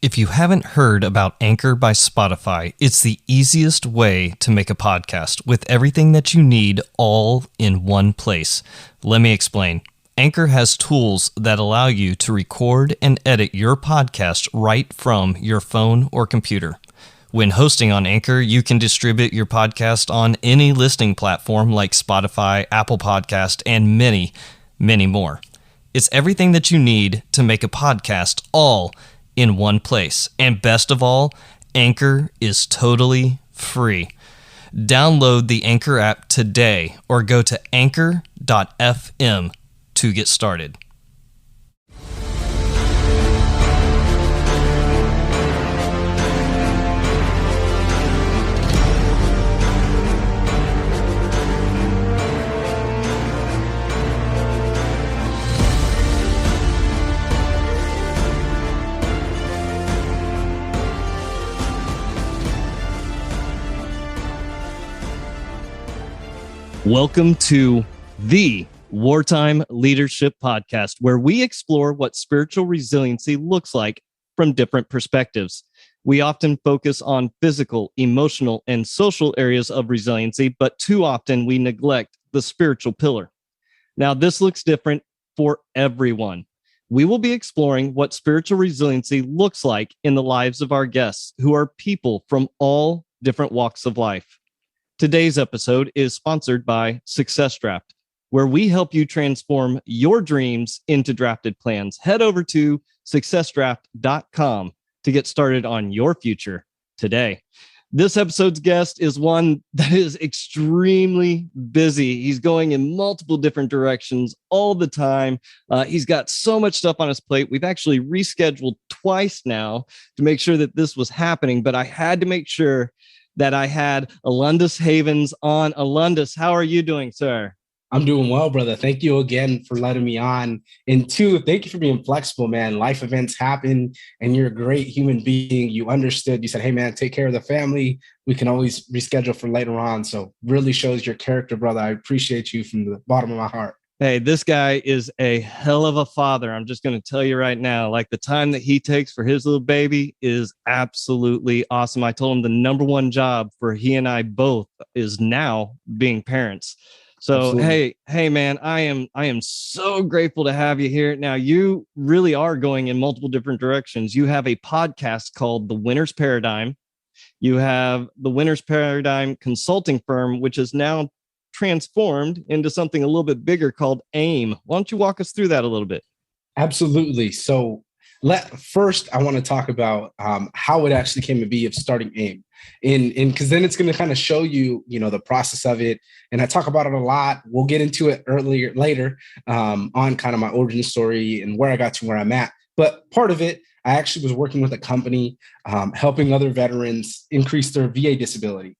If you haven't heard about Anchor by Spotify, it's the easiest way to make a podcast with everything that you need all in one place. Let me explain. Anchor has tools that allow you to record and edit your podcast right from your phone or computer. When hosting on Anchor, you can distribute your podcast on any listening platform like Spotify, Apple Podcast, and many, many more. It's everything that you need to make a podcast all in one place. And best of all, Anchor is totally free. Download the Anchor app today or go to anchor.fm to get started. Welcome to the Wartime Leadership Podcast, where we explore what spiritual resiliency looks like from different perspectives. We often focus on physical, emotional, and social areas of resiliency, but too often we neglect the spiritual pillar. Now, this looks different for everyone. We will be exploring what spiritual resiliency looks like in the lives of our guests, who are people from all different walks of life. Today's episode is sponsored by Success Draft, where we help you transform your dreams into drafted plans. Head over to successdraft.com to get started on your future today. This episode's guest is one that is extremely busy. He's going in multiple different directions all the time. He's got so much stuff on his plate. We've actually rescheduled twice now to make sure that this was happening, but I had to make sure that I had Alundas Havens on. Alundas, how are you doing, sir? I'm doing well, brother. Thank you again for letting me on. And two, thank you for being flexible, man. Life events happen and you're a great human being. You understood. You said, hey, man, take care of the family. We can always reschedule for later on. So really shows your character, brother. I appreciate you from the bottom of my heart. Hey, this guy is a hell of a father. I'm just going to tell you right now, like the time that he takes for his little baby is absolutely awesome. I told him the number one job for he and I both is now being parents. So, absolutely. Hey, man, I am so grateful to have you here. Now, you really are going in multiple different directions. You have a podcast called The Winner's Paradigm. You have the Winner's Paradigm consulting firm, which is now transformed into something a little bit bigger called AIM. Why don't you walk us through that a little bit? Absolutely. So first, I want to talk about how it actually came to be of starting AIM. And because then it's going to kind of show you, the process of it. And I talk about it a lot. We'll get into it later on kind of my origin story and where I got to where I'm at. But part of it, I actually was working with a company helping other veterans increase their VA disability.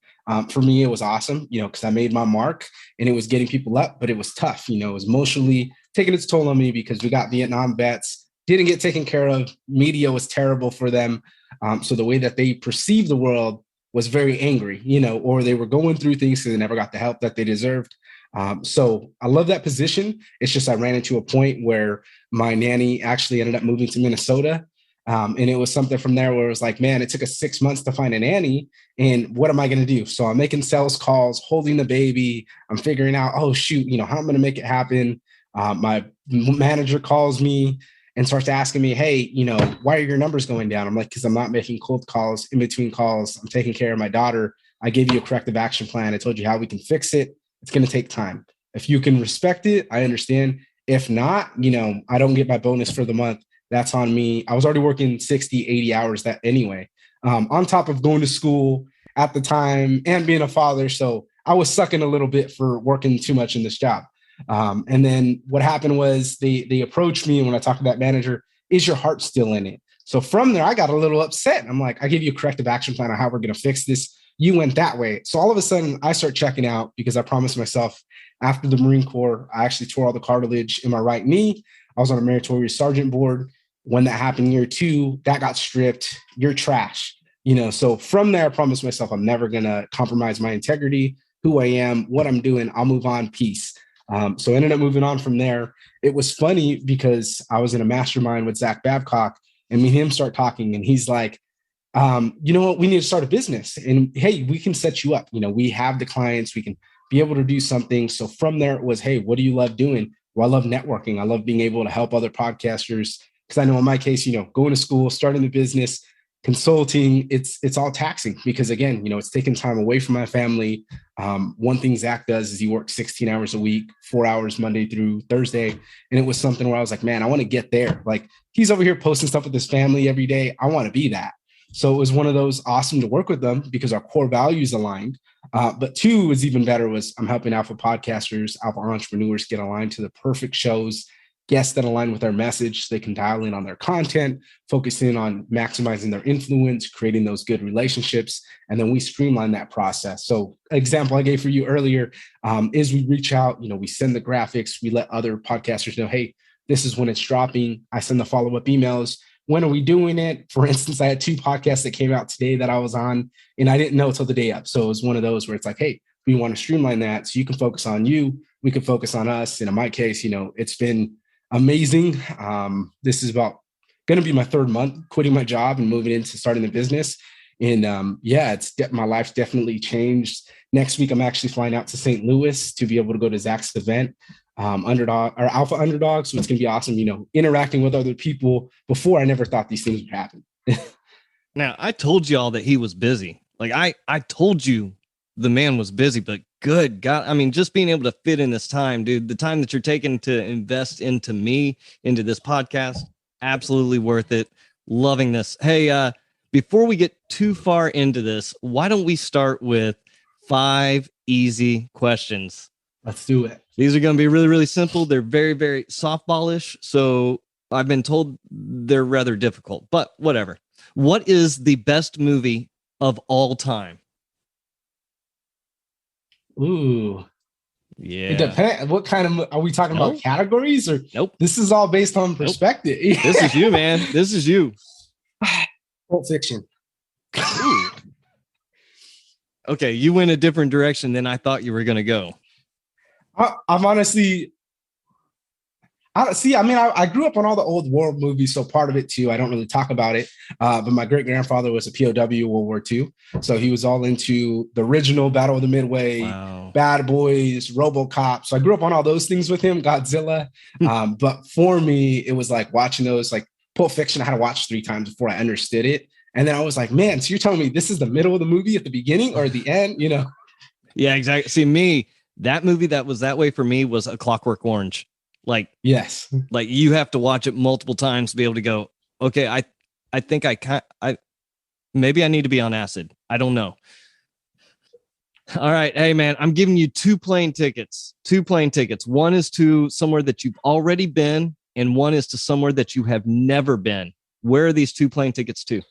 For me, it was awesome, because I made my mark and it was getting people up, but it was tough. It was emotionally taking its toll on me because we got Vietnam vets, didn't get taken care of. Media was terrible for them. So the way that they perceived the world was very angry, or they were going through things because they never got the help that they deserved. So I love that position. It's just I ran into a point where my nanny actually ended up moving to Minnesota. And it was something from there where it was like, man, it took us 6 months to find a nanny. And what am I going to do? So I'm making sales calls, holding the baby. I'm figuring out, oh, shoot, how I'm going to make it happen. My manager calls me and starts asking me, hey, why are your numbers going down? I'm like, because I'm not making cold calls in between calls. I'm taking care of my daughter. I gave you a corrective action plan. I told you how we can fix it. It's going to take time. If you can respect it, I understand. If not, I don't get my bonus for the month. That's on me. I was already working 60, 80 hours that anyway, on top of going to school at the time and being a father. So I was sucking a little bit for working too much in this job. And then what happened was they approached me. And when I talked to that manager, is your heart still in it? So from there, I got a little upset. I'm like, I give you a corrective action plan on how we're going to fix this. You went that way. So all of a sudden I start checking out because I promised myself after the Marine Corps, I actually tore all the cartilage in my right knee. I was on a meritorious sergeant board. When that happened year 2, that got stripped. You're trash. So from there, I promised myself I'm never going to compromise my integrity, who I am, what I'm doing. I'll move on. Peace. So I ended up moving on from there. It was funny because I was in a mastermind with Zach Babcock and me and him start talking, and he's like, you know what, we need to start a business, and hey, we can set you up. We have the clients, we can be able to do something. So from there it was, hey, what do you love doing? Well, I love networking. I love being able to help other podcasters, because I know in my case, going to school, starting the business, consulting, it's all taxing, because again, it's taking time away from my family. One thing Zach does is he works 16 hours a week, 4 hours Monday through Thursday. And it was something where I was like, man, I want to get there. Like, he's over here posting stuff with his family every day. I want to be that. So it was one of those awesome to work with them because our core values aligned. But two was even better, was I'm helping alpha podcasters, alpha entrepreneurs get aligned to the perfect shows, guests that align with our message, so they can dial in on their content, focus in on maximizing their influence, creating those good relationships. And then we streamline that process. So example I gave for you earlier is we reach out, we send the graphics, we let other podcasters know, hey, this is when it's dropping. I send the follow-up emails. When are we doing it? For instance, I had 2 podcasts that came out today that I was on, and I didn't know until the day up. So it was one of those where it's like, hey, we want to streamline that so you can focus on you, we can focus on us. And in my case, it's been amazing. This is going to be my 3rd month quitting my job and moving into starting the business. And my life's definitely changed. Next week, I'm actually flying out to St. Louis to be able to go to Zach's event, Alpha Underdog. So it's going to be awesome, interacting with other people. Before, I never thought these things would happen. Now, I told y'all that he was busy. Like I told you the man was busy, but good God. I mean, just being able to fit in this time, dude, the time that you're taking to invest into me, into this podcast, absolutely worth it. Loving this. Hey, before we get too far into this, why don't we start with 5 easy questions? Let's do it. These are going to be really, really simple. They're very, very softballish. So I've been told they're rather difficult, but whatever. What is the best movie of all time? Ooh. Yeah. It depends. What kind of, are we talking about categories or? Nope. This is all based on perspective. This is you, man. This is you. Pulp Fiction. Okay. You went a different direction than I thought you were going to go. I'm honestly, I grew up on all the old war movies, so part of it too, I don't really talk about it, but my great-grandfather was a POW World War II, so he was all into the original Battle of the Midway, Bad Boys, RoboCop, so I grew up on all those things with him, Godzilla, but for me, it was like watching those, like Pulp Fiction, I had to watch 3 times before I understood it, and then I was like, man, so you're telling me this is the middle of the movie at the beginning or the end, Yeah, exactly. See, that movie that was that way for me was A Clockwork Orange. Like, yes, like you have to watch it multiple times to be able to go, okay, I think maybe I need to be on acid. I don't know. All right. Hey man, I'm giving you 2 plane tickets. 2 plane tickets. One is to somewhere that you've already been, and one is to somewhere that you have never been. Where are these 2 plane tickets to?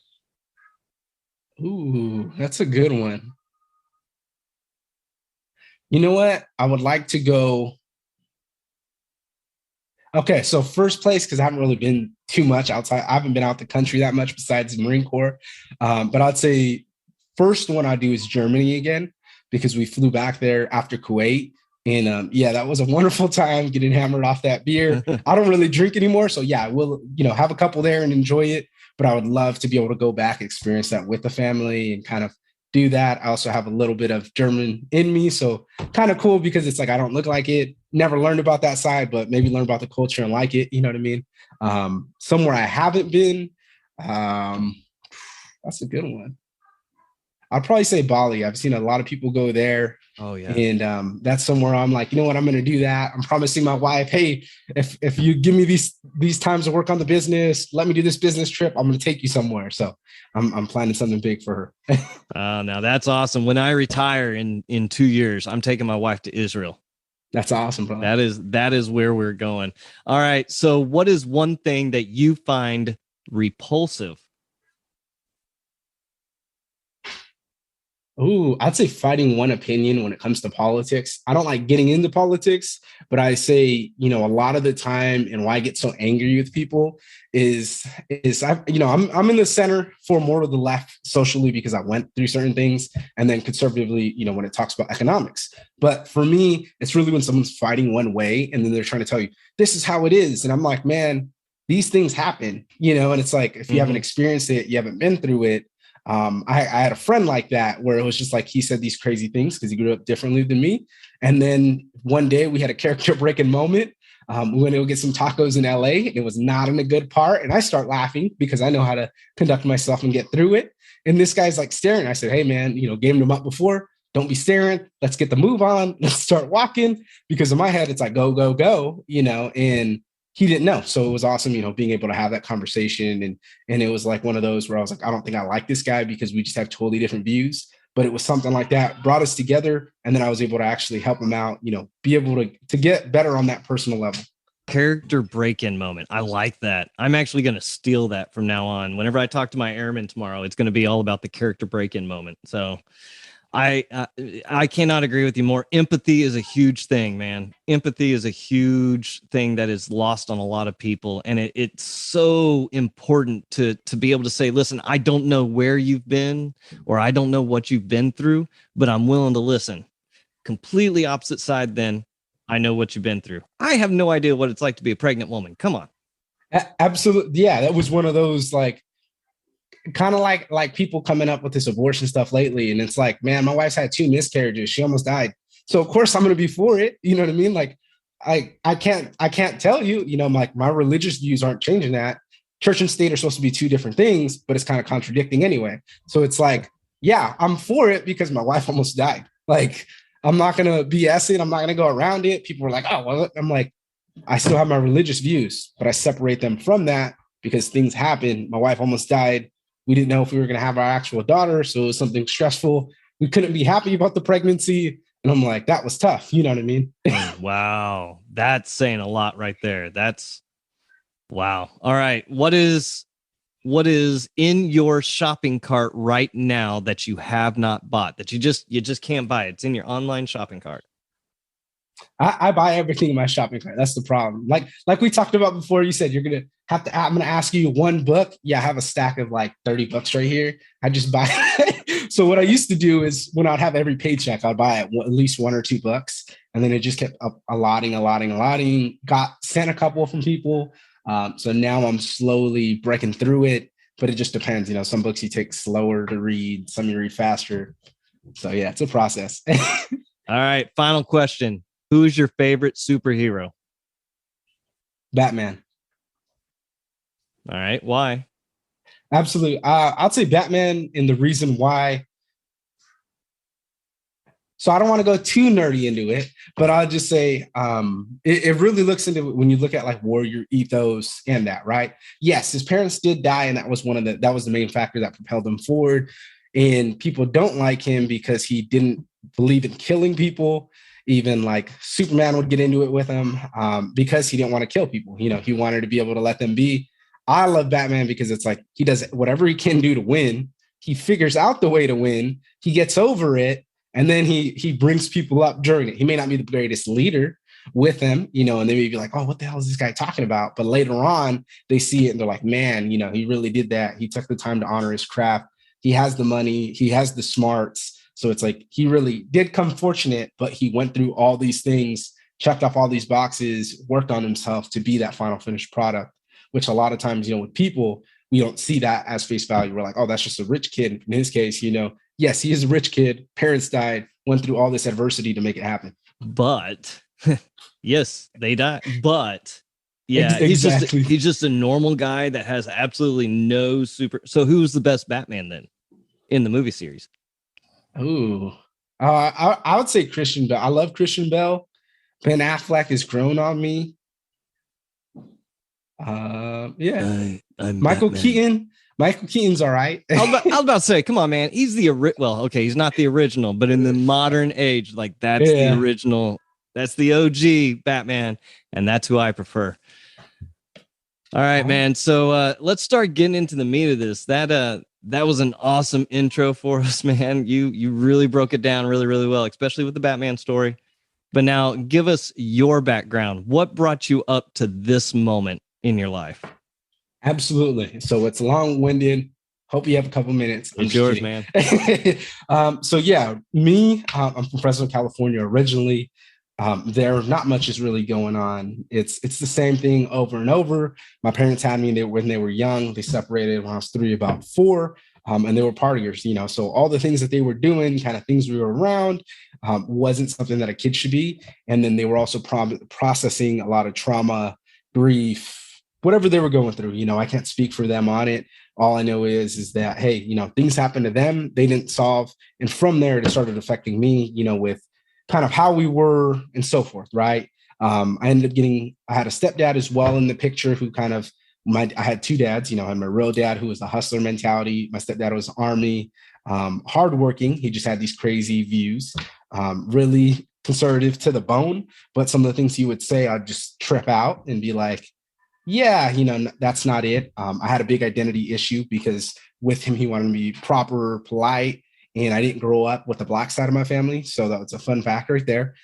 Ooh, that's a good one. You know what? I would like to go. Okay, so first place, because I haven't really been too much outside. I haven't been out the country that much besides the Marine Corps. But I'd say first one I do is Germany again, because we flew back there after Kuwait. And that was a wonderful time getting hammered off that beer. I don't really drink anymore. So yeah, we'll, have a couple there and enjoy it. But I would love to be able to go back, experience that with the family and kind of do that. I also have a little bit of German in me. So kind of cool because it's like, I don't look like it, never learned about that side, but maybe learn about the culture and like it. You know what I mean? Somewhere I haven't been, that's a good one. I'd probably say Bali. I've seen a lot of people go there. Oh yeah. And that's somewhere I'm like, you know what, I'm going to do that. I'm promising my wife, hey, if you give me these times to work on the business, let me do this business trip, I'm going to take you somewhere. So I'm planning something big for her. Now that's awesome. When I retire in 2 years, I'm taking my wife to Israel. That's awesome, bro. That is where we're going. All right. So what is one thing that you find repulsive? Ooh, I'd say fighting one opinion when it comes to politics. I don't like getting into politics, but I say, a lot of the time, and why I get so angry with people is I'm in the center for more of the left socially because I went through certain things, and then conservatively, when it talks about economics. But for me, it's really when someone's fighting one way and then they're trying to tell you this is how it is, and I'm like, man, these things happen, and it's like, if you haven't experienced it, you haven't been through it. I had a friend like that where it was just like, he said these crazy things because he grew up differently than me. And then one day we had a character breaking moment. We went to go get some tacos in LA. It was not in a good part. And I start laughing because I know how to conduct myself and get through it. And this guy's like staring. I said, hey man, game them up before. Don't be staring. Let's get the move on. Let's start walking. Because in my head, it's like, go, go, go, and he didn't know. So it was awesome, being able to have that conversation. And it was like one of those where I was like, I don't think I like this guy because we just have totally different views. But it was something like that, brought us together. And then I was able to actually help him out, be able to get better on that personal level. Character break-in moment. I like that. I'm actually going to steal that from now on. Whenever I talk to my airman tomorrow, it's going to be all about the character break-in moment. So I cannot agree with you more. Empathy is a huge thing, man. Empathy is a huge thing that is lost on a lot of people. And it's so important to be able to say, listen, I don't know where you've been, or I don't know what you've been through, but I'm willing to listen. Completely opposite side then. I know what you've been through. I have no idea what it's like to be a pregnant woman. Come on. Absolutely. Yeah, that was one of those, like, kind of like people coming up with this abortion stuff lately. And it's like, man, my wife's had 2 miscarriages. She almost died. So of course I'm going to be for it. You know what I mean? Like, I can't tell you, like, my religious views aren't changing that. Church and state are supposed to be 2 different things, but it's kind of contradicting anyway. So it's like, yeah, I'm for it because my wife almost died. Like, I'm not going to BS it. I'm not going to go around it. People were like, oh, well, I'm like, I still have my religious views, but I separate them from that because things happen. My wife almost died. We didn't know if we were going to have our actual daughter. So it was something stressful. We couldn't be happy about the pregnancy. And I'm like, that was tough. You know what I mean? Wow. That's saying a lot right there. That's wow. All right. What is in your shopping cart right now that you have not bought, that you just can't buy? It's in your online shopping cart. I buy everything in my shopping cart. That's the problem. Like we talked about before, you said I'm going to ask you one book. Yeah, I have a stack of like 30 books right here. I just buy. So what I used to do is when I'd have every paycheck, I'd buy at least 1 or 2 books. And then it just kept allotting. Sent a couple from people. So now I'm slowly breaking through it, but it just depends. Some books you take slower to read, some you read faster. So yeah, it's a process. All right. Final question. Who's your favorite superhero? Batman. All right. Why? Absolutely. I'd say Batman, and the reason why. So I don't want to go too nerdy into it, but I'll just say it really looks into it when you look at like warrior ethos and that, right? Yes, his parents did die, and that was the main factor that propelled him forward. And people don't like him because he didn't believe in killing people. Even like Superman would get into it with him because he didn't want to kill people. He wanted to be able to let them be. I love Batman because it's like he does whatever he can do to win. He figures out the way to win. He gets over it. And then he brings people up during it. He may not be the greatest leader with them, and they may be like, oh, what the hell is this guy talking about? But later on, they see it and they're like, man, he really did that. He took the time to honor his craft. He has the money. He has the smarts. So it's like he really did come fortunate, but he went through all these things, checked off all these boxes, worked on himself to be that final finished product, which a lot of times, with people, we don't see that as face value. We're like, oh, that's just a rich kid. In his case, yes, he is a rich kid. Parents died, went through all this adversity to make it happen. But yes, they died. But yeah, exactly. he's just a normal guy that has absolutely no super. So who's the best Batman then in the movie series? Ooh, I would say Christian Bale. I love Christian Bale. Ben Affleck has grown on me. Yeah, Michael Batman. Keaton. Michael Keaton's all right. I was about to say, come on, man. He's he's not the original, but in the modern age, like that's the original. That's the OG Batman, and that's who I prefer. All right, man. So let's start getting into the meat of this. That was an awesome intro for us, man. You really broke it down really, really well, especially with the Batman story. But now give us your background. What brought you up to this moment in your life? Absolutely. So it's long-winded. Hope you have a couple minutes. It's yours, man. So yeah, me, I'm from Fresno, California originally. There, not much is really going on. It's the same thing over and over. My parents had me when they were young. They separated when I was 3, about 4. And they were partiers, so all the things that they were doing, kind of things we were around, wasn't something that a kid should be. And then they were also processing a lot of trauma, grief, whatever they were going through. I can't speak for them on it. All I know is that, hey, things happened to them, they didn't solve. And from there, it started affecting me, with kind of how we were and so forth, right? I had a stepdad as well in the picture who kind of, I had 2 dads, I had my real dad who was the hustler mentality. My stepdad was Army, hardworking. He just had these crazy views, really conservative to the bone. But some of the things he would say, I'd just trip out and be like, yeah, that's not it. I had a big identity issue because with him, he wanted to be proper, polite. And I didn't grow up with the Black side of my family. So that was a fun fact right there.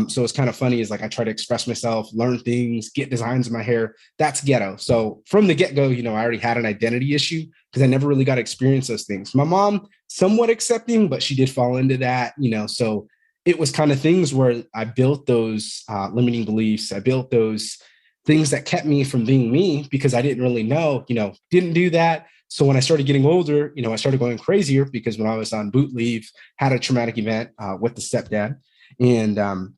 So it's kind of funny is like I try to express myself, learn things, get designs in my hair. That's ghetto. So from the get-go, I already had an identity issue because I never really got to experience those things. My mom, somewhat accepting, but she did fall into that, so it was kind of things where I built those limiting beliefs. I built those things that kept me from being me because I didn't really know, didn't do that. So when I started getting older, I started going crazier because when I was on boot leave, had a traumatic event with the stepdad and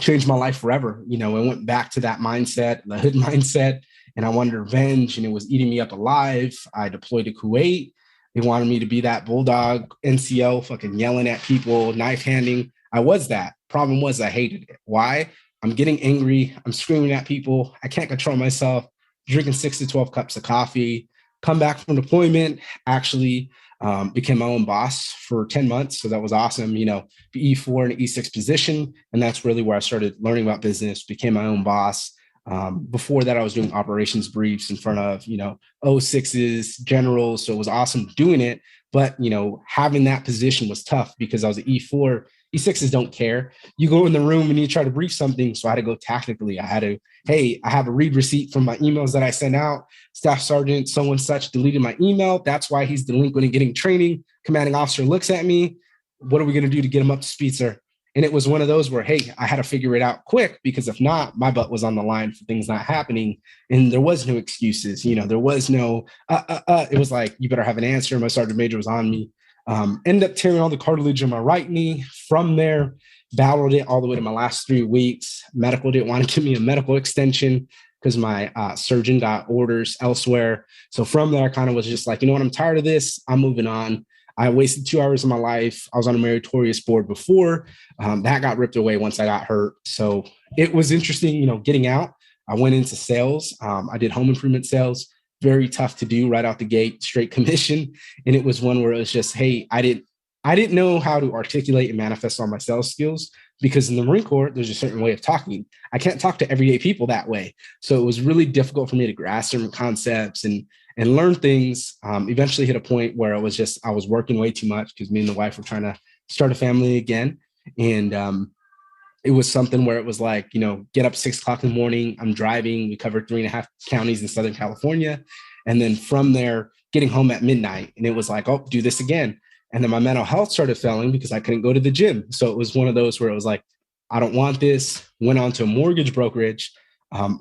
changed my life forever. I went back to that mindset, the hood mindset, and I wanted revenge and it was eating me up alive. I deployed to Kuwait. They wanted me to be that bulldog NCO, fucking yelling at people, knife handing. I was that. Problem was I hated it. Why? I'm getting angry. I'm screaming at people. I can't control myself, drinking 6 to 12 cups of coffee. Come back from deployment, actually became my own boss for 10 months. So that was awesome, the E4 and E6 position. And that's really where I started learning about business, became my own boss. Before that, I was doing operations briefs in front of, O6s, generals. So it was awesome doing it. But, having that position was tough because I was an E4. E6s don't care. You go in the room and you try to brief something. So I had to go tactically. I had to, hey, I have a read receipt from my emails that I sent out. Staff Sergeant so and such deleted my email. That's why he's delinquent in getting training. Commanding officer looks at me. What are we going to do to get him up to speed, sir? And it was one of those where, hey, I had to figure it out quick because if not, my butt was on the line for things not happening. And there was no excuses. There was no, It was like, you better have an answer. My sergeant major was on me. Ended up tearing all the cartilage in my right knee. From there, battled it all the way to my last 3 weeks. Medical didn't want to give me a medical extension because my surgeon got orders elsewhere. So from there, I kind of was just like, I'm tired of this. I'm moving on. I wasted 2 hours of my life. I was on a meritorious board before. That got ripped away once I got hurt. So it was interesting, getting out. I went into sales. I did home improvement sales. Very tough to do right out the gate, straight commission. And it was one where it was just, hey, I didn't know how to articulate and manifest all my sales skills because in the Marine Corps, there's a certain way of talking. I can't talk to everyday people that way. So it was really difficult for me to grasp certain concepts and learn things. Eventually hit a point where I was working way too much because me and the wife were trying to start a family again. And it was something where it was like, get up 6 o'clock in the morning. I'm driving. We covered 3.5 counties in Southern California. And then from there, getting home at midnight. And it was like, oh, do this again. And then my mental health started failing because I couldn't go to the gym. So it was one of those where it was like, I don't want this. Went on to a mortgage brokerage.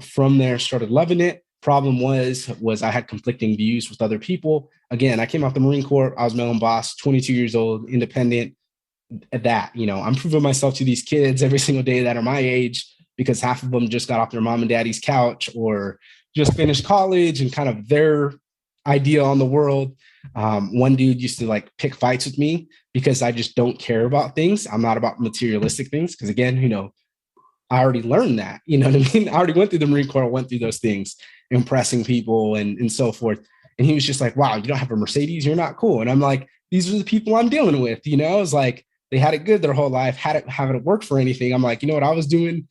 From there, started loving it. Problem was I had conflicting views with other people. Again, I came out the Marine Corps. I was my own boss, 22 years old, independent. At that, I'm proving myself to these kids every single day that are my age because half of them just got off their mom and daddy's couch or just finished college and kind of their idea on the world. One dude used to like pick fights with me because I just don't care about things. I'm not about materialistic things because again, I already learned that, you know what I mean? I already went through the Marine Corps, I went through those things, impressing people and so forth. And he was just like, wow, you don't have a Mercedes, you're not cool. And I'm like, these are the people I'm dealing with, I was like, they had it good their whole life, haven't worked for anything. I'm like, you know what I was doing?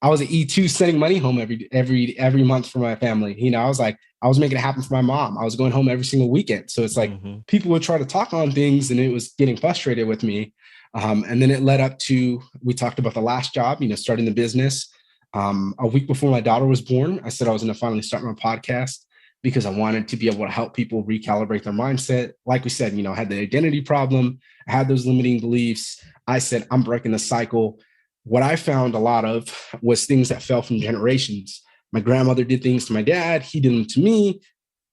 I was an E2 sending money home every month for my family. I was like, I was making it happen for my mom. I was going home every single weekend. So it's like people would try to talk on things and it was getting frustrated with me. And then it led up to, we talked about the last job, starting the business. A week before my daughter was born, I said I was going to finally start my podcast because I wanted to be able to help people recalibrate their mindset. Like we said, I had the identity problem. I had those limiting beliefs. I said, I'm breaking the cycle. what I found a lot of was things that fell from generations. My grandmother did things to my dad. He did them to me.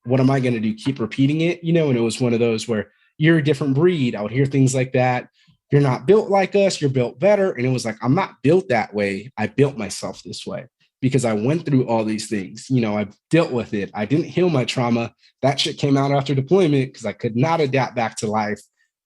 What am I going to do? Keep repeating it, you know? And it was one of those where you're a different breed. I would hear things like that. You're not built like us. You're built better. And it was like, I'm not built that way. I built myself this way because I went through all these things. You know, I dealt with it. I didn't heal my trauma. That shit came out after deployment because I could not adapt back to life.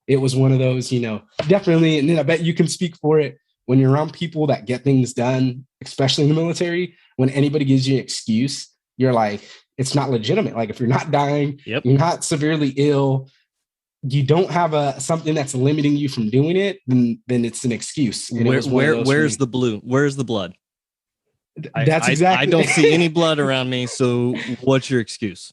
It was one of those, you know, definitely. And then I bet you can speak for it. When you're around people that get things done, especially in the military, when anybody gives you an excuse, you're like, it's not legitimate. Like if you're not dying, you're not severely ill, you don't have something that's limiting you from doing it, then it's an excuse. And where's the blue? Where's the blood? That's exactly. I don't see any blood around me. So what's your excuse?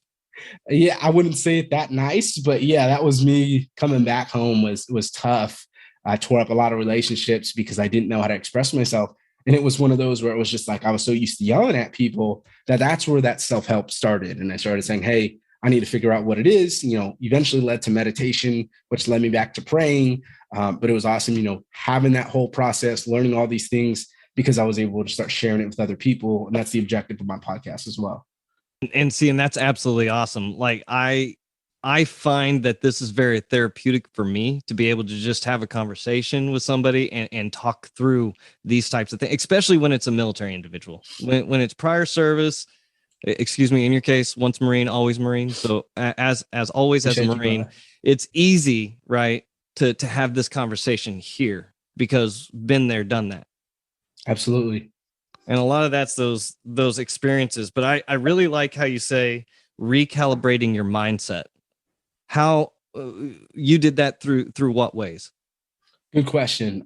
Yeah, I wouldn't say it that nice, but yeah, that was me coming back home was tough. I tore up a lot of relationships because I didn't know how to express myself. And it was one of those where it was just like, I was so used to yelling at people that's where that self-help started. And I started saying, hey, I need to figure out what it is, you know, eventually led to meditation, which led me back to praying. But it was awesome, you know, having that whole process, learning all these things because I was able to start sharing it with other people. And that's the objective of my podcast as well. And that's absolutely awesome. Like I find that this is very therapeutic for me to be able to just have a conversation with somebody and talk through these types of things, especially when it's a military individual. When it's prior service, excuse me, in your case, once Marine, always Marine. So as always, as a Marine, it's easy, right, to have this conversation here because been there, done that. Absolutely. And a lot of that's those experiences. But I really like how you say recalibrating your mindset. How you did that through what ways? Good question.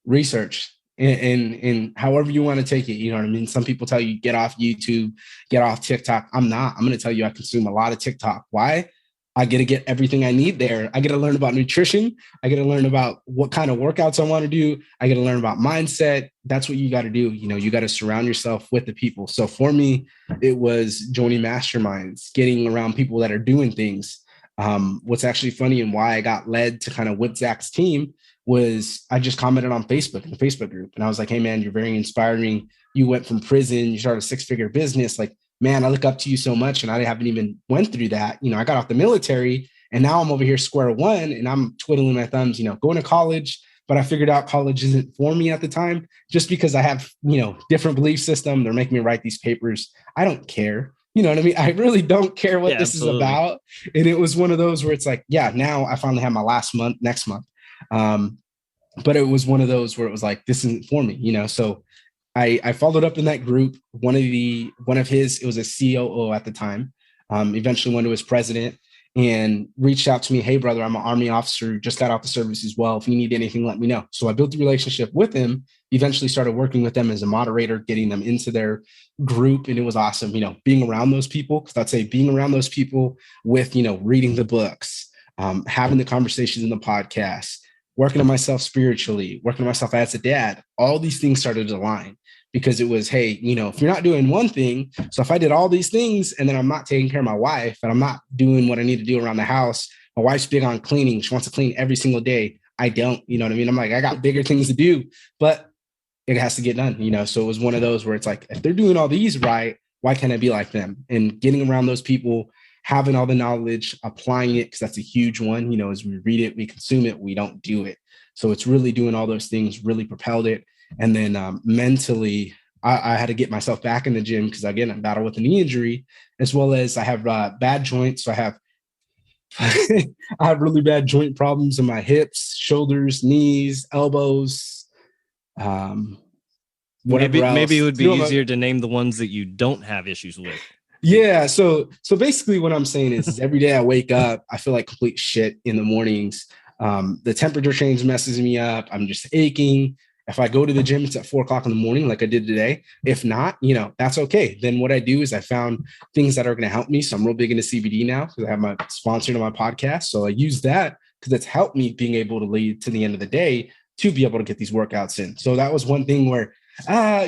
Research and however you want to take it. You know what I mean? Some people tell you get off YouTube, get off TikTok. I'm not. I'm going to tell you I consume a lot of TikTok. Why? I get to get everything I need there. I get to learn about nutrition. I get to learn about what kind of workouts I want to do. I get to learn about mindset. That's what you got to do. You know, you got to surround yourself with the people. So for me, it was joining masterminds, getting around people that are doing things. What's actually funny and why I got led to kind of with Zach's team was I just commented on Facebook in the Facebook group. And I was like, hey, man, you're very inspiring. You went from prison, you started a 6-figure business. Like, man, I look up to you so much. And I haven't even went through that. You know, I got off the military and now I'm over here square one and I'm twiddling my thumbs, you know, going to college. But I figured out college isn't for me at the time just because I have, you know, different belief system. They're making me write these papers. I don't care. You know what I mean? I really don't care what this is about. And it was one of those where it's like, yeah, now I finally have my last month next month. But it was one of those where it was like, this isn't for me, you know? So I followed up in that group. One of his, it was a COO at the time, eventually went to his president and reached out to me. Hey, brother, I'm an Army officer, just got out the service as well. If you need anything, let me know. So I built a relationship with him, eventually started working with them as a moderator, getting them into their group. And it was awesome, you know, being around those people. Because I'd say being around those people with, you know, reading the books, having the conversations in the podcast, working on myself spiritually, working on myself as a dad, all these things started to align. Because it was, hey, you know, if you're not doing one thing, so if I did all these things and then I'm not taking care of my wife and I'm not doing what I need to do around the house, my wife's big on cleaning. She wants to clean every single day. I don't, you know what I mean? I'm like, I got bigger things to do, but it has to get done, you know? So it was one of those where it's like, if they're doing all these right, why can't I be like them? And getting around those people, having all the knowledge, applying it, because that's a huge one, you know, as we read it, we consume it, we don't do it. So it's really doing all those things, really propelled it. And then mentally, I had to get myself back in the gym because, again, I battle with a knee injury, as well as I have bad joints. So I have I have really bad joint problems in my hips, shoulders, knees, elbows. Maybe it would be easier to name the ones that you don't have issues with. Yeah. So basically what I'm saying is every day I wake up, I feel like complete shit in the mornings. The temperature change messes me up. I'm just aching. If I go to the gym, it's at 4:00 in the morning, like I did today. If not, you know, that's okay. Then what I do is I found things that are going to help me. So I'm real big into CBD now because I have my sponsor to my podcast. So I use that because it's helped me being able to lead to the end of the day to be able to get these workouts in. So that was one thing where,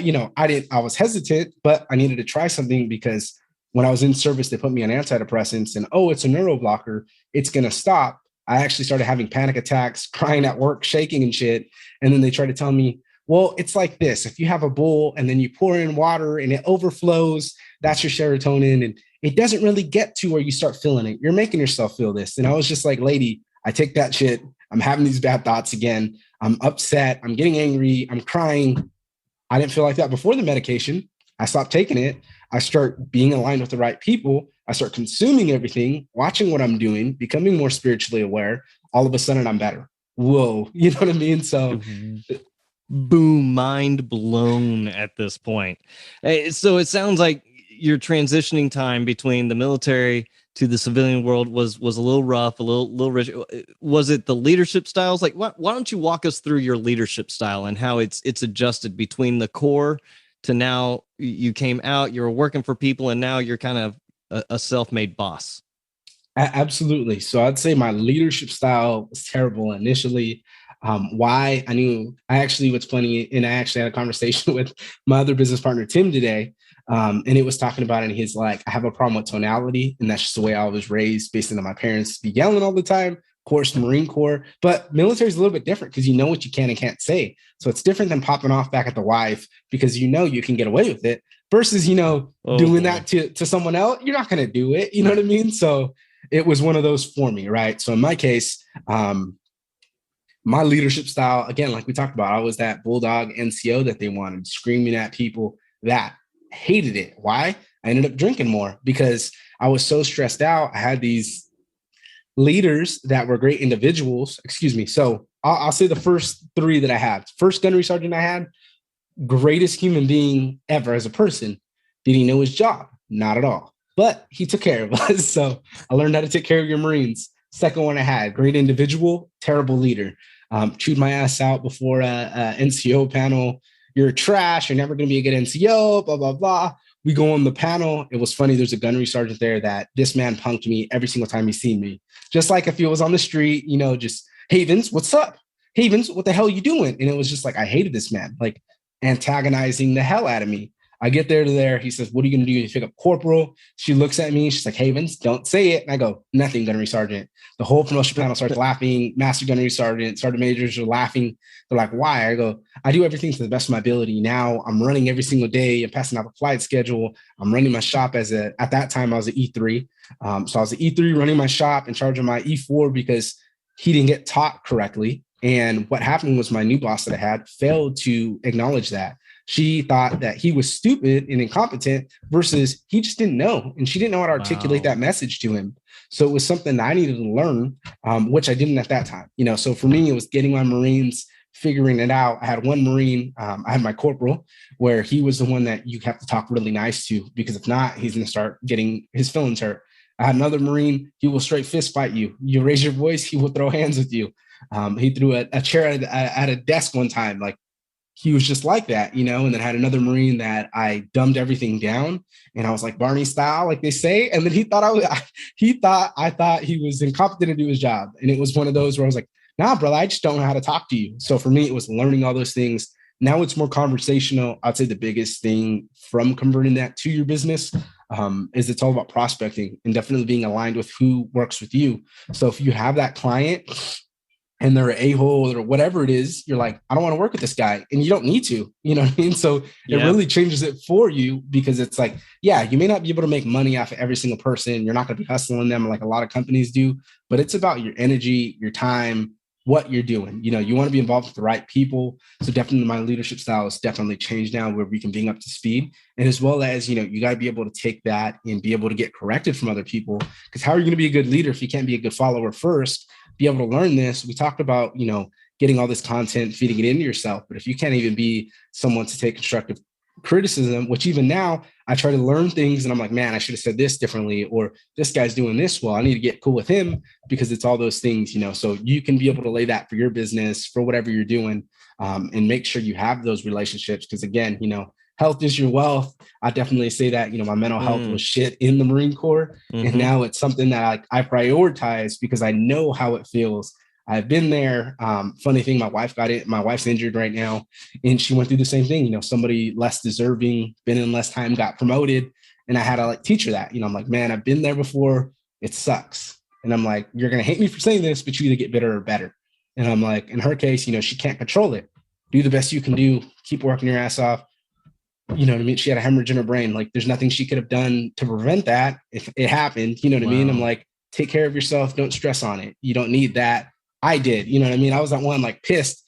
you know, I was hesitant, but I needed to try something because when I was in service, they put me on antidepressants and, oh, it's a neuro blocker. It's going to stop. I actually started having panic attacks, crying at work, shaking and shit. And then they tried to tell me, Well, it's like this. If you have a bowl and then you pour in water and it overflows, that's your serotonin. And it doesn't really get to where you start feeling it. You're making yourself feel this. And I was just like, lady, I take that shit. I'm having these bad thoughts again. I'm upset. I'm getting angry. I'm crying. I didn't feel like that before the medication. I stopped taking it. I start being aligned with the right people. I start consuming everything, watching what I'm doing, becoming more spiritually aware. All of a sudden, I'm better. Whoa. You know what I mean? So, boom, mind blown at this point. So it sounds like your transitioning time between the military to the civilian world was a little rough, a little rich. Was it the leadership styles? Like, why don't you walk us through your leadership style and how it's adjusted between the core to now you came out, you were working for people, and now you're kind of a self-made boss? Absolutely. So I'd say my leadership style was terrible initially. Why? What's funny, and I actually had a conversation with my other business partner, Tim, today. And it was talking about it. And he's like, I have a problem with tonality. And that's just the way I was raised based on my parents be yelling all the time. Of course, Marine Corps, but military is a little bit different because you know what you can and can't say. So it's different than popping off back at the wife because you know you can get away with it versus, doing that to someone else. You're not going to do it. You know what I mean? So it was one of those for me, right? So in my case, my leadership style, again, like we talked about, I was that bulldog NCO that they wanted, screaming at people that hated it. Why? I ended up drinking more because I was so stressed out. I had these leaders that were great individuals. So I'll say the first three that I had. First gunnery sergeant I had, greatest human being ever as a person. Did he know his job? Not at all. But he took care of us. So I learned how to take care of your Marines. Second one I had, great individual, terrible leader. Chewed my ass out before a NCO panel. You're trash. You're never going to be a good NCO, blah, blah, blah. We go on the panel. It was funny. There's a gunnery sergeant there that this man punked me every single time he's seen me. Just like if he was on the street, just, Havens, what's up? Havens, what the hell are you doing? And it was just like, I hated this man, like antagonizing the hell out of me. I get there to there. He says, what are you going to do? You pick up corporal. She looks at me. She's like, Havens, don't say it. And I go, nothing, gunnery sergeant. The whole promotion panel starts laughing. Master gunnery sergeant majors are laughing. They're like, why? I go, I do everything to the best of my ability. Now I'm running every single day. I'm passing out the flight schedule. I'm running my shop at that time, I was an E3. So I was an E3 running my shop in charge of my E4 because he didn't get taught correctly. And what happened was my new boss that I had failed to acknowledge that. She thought that he was stupid and incompetent versus he just didn't know. And she didn't know how to articulate that message to him. So it was something that I needed to learn, which I didn't at that time. So for me, it was getting my Marines, figuring it out. I had one Marine, I had my corporal, where he was the one that you have to talk really nice to, because if not, he's going to start getting his feelings hurt. I had another Marine, he will straight fist fight you. You raise your voice, he will throw hands with you. He threw a chair at a desk one time, like, he was just like that, and then I had another Marine that I dumbed everything down and I was like Barney style, like they say. And then I thought he was incompetent to do his job. And it was one of those where I was like, nah, brother, I just don't know how to talk to you. So for me, it was learning all those things. Now it's more conversational. I'd say the biggest thing from converting that to your business is it's all about prospecting and definitely being aligned with who works with you. So if you have that client and they're an a-hole or whatever it is, you're like, I don't want to work with this guy. And you don't need to, you know what I mean? So it really changes it for you, because it's like, yeah, you may not be able to make money off of every single person. You're not going to be hustling them like a lot of companies do, but it's about your energy, your time, what you're doing. You want to be involved with the right people. So definitely my leadership style has definitely changed now, where we can bring up to speed. And as well as, you got to be able to take that and be able to get corrected from other people. Because how are you going to be a good leader if you can't be a good follower first? Be able to learn this. We talked about, getting all this content, feeding it into yourself. But if you can't even be someone to take constructive criticism, which even now I try to learn things and I'm like, man, I should have said this differently, or this guy's doing this well, I need to get cool with him, because it's all those things, so you can be able to lay that for your business, for whatever you're doing, and make sure you have those relationships. Because again, health is your wealth. I definitely say that, my mental health was shit in the Marine Corps. And now it's something that I prioritize because I know how it feels. I've been there. Funny thing, my wife got it. My wife's injured right now, and she went through the same thing. Somebody less deserving, been in less time, got promoted. And I had to teach her that, I'm like, man, I've been there before. It sucks. And I'm like, you're going to hate me for saying this, but you either get bitter or better. And I'm like, in her case, she can't control it, do the best you can do, keep working your ass off. You know what I mean? She had a hemorrhage in her brain. Like, there's nothing she could have done to prevent that if it happened. You know what I mean? I'm like, take care of yourself. Don't stress on it. You don't need that. I did. You know what I mean? I was that one, like, pissed,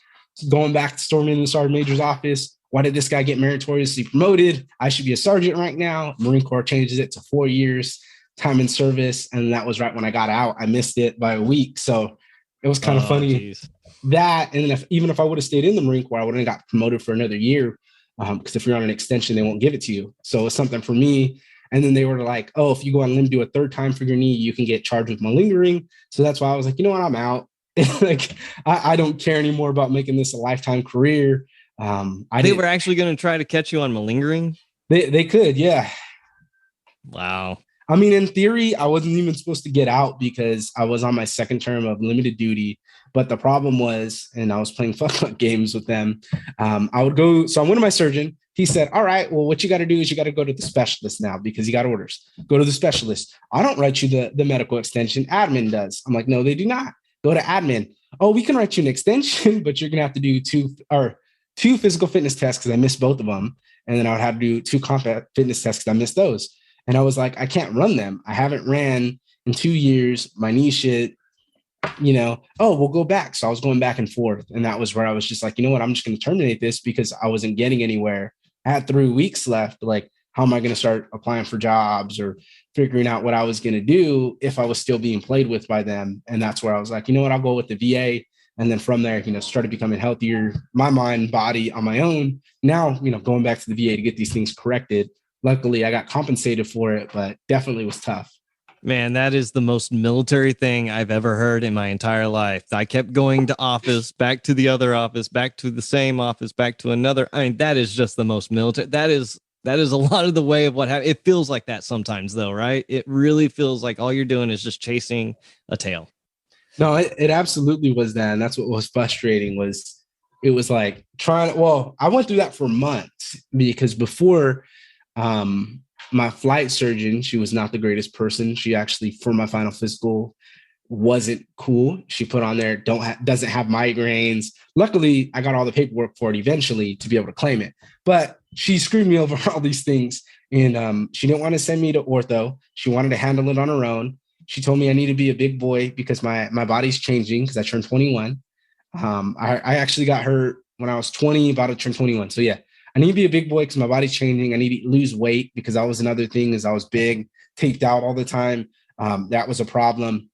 going back, storming in the sergeant major's office. Why did this guy get meritoriously promoted? I should be a sergeant right now. Marine Corps changes it to 4 years time in service. And that was right when I got out. I missed it by a week. So it was kind of funny. Geez. That, and even if I would have stayed in the Marine Corps, I wouldn't have got promoted for another year. Because if you're on an extension, they won't give it to you. So it's something for me. And then they were like, oh, if you go on limb, do a third time for your knee, you can get charged with malingering. So that's why I was like, you know what, I'm out. Like, I don't care anymore about making this a lifetime career. They were actually going to try to catch you on malingering? They could, yeah. Wow. I mean, in theory, I wasn't even supposed to get out because I was on my second term of limited duty. But the problem was, and I was playing fuck games with them. I would go. So I went to my surgeon. He said, all right, well, what you got to do is you got to go to the specialist now because you got orders. Go to the specialist. I don't write you the medical extension. Admin does. I'm like, no, they do not. Go to admin. Oh, we can write you an extension, but you're going to have to do two physical fitness tests because I missed both of them. And then I would have to do 2 combat fitness tests because I missed those. And I was like, I can't run them. I haven't ran in 2 years. My knee shit. We'll go back. So I was going back and forth. And that was where I was just like, you know what, I'm just going to terminate this because I wasn't getting anywhere. I had 3 weeks left. Like, how am I going to start applying for jobs or figuring out what I was going to do if I was still being played with by them? And that's where I was like, you know what, I'll go with the VA. And then from there, started becoming healthier, my mind, body on my own. Now, going back to the VA to get these things corrected. Luckily, I got compensated for it, but definitely was tough. Man, that is the most military thing I've ever heard in my entire life. I kept going to office, back to the other office, back to the same office, back to another. I mean, that is just the most military. That is a lot of the way of what happened. It feels like that sometimes, though, right? It really feels like all you're doing is just chasing a tail. No, it absolutely was that. And that's what was frustrating was it was like I went through that for months because before my flight surgeon, she was not the greatest person. She actually, for my final physical, wasn't cool. She put on there, doesn't have migraines. Luckily, I got all the paperwork for it eventually to be able to claim it. But she screwed me over all these things. And she didn't want to send me to ortho. She wanted to handle it on her own. She told me I need to be a big boy because my body's changing because I turned 21. I actually got hurt when I was 20, about to turn 21. So yeah, I need to be a big boy because my body's changing. I need to lose weight because that was another thing is I was big, taped out all the time. That was a problem.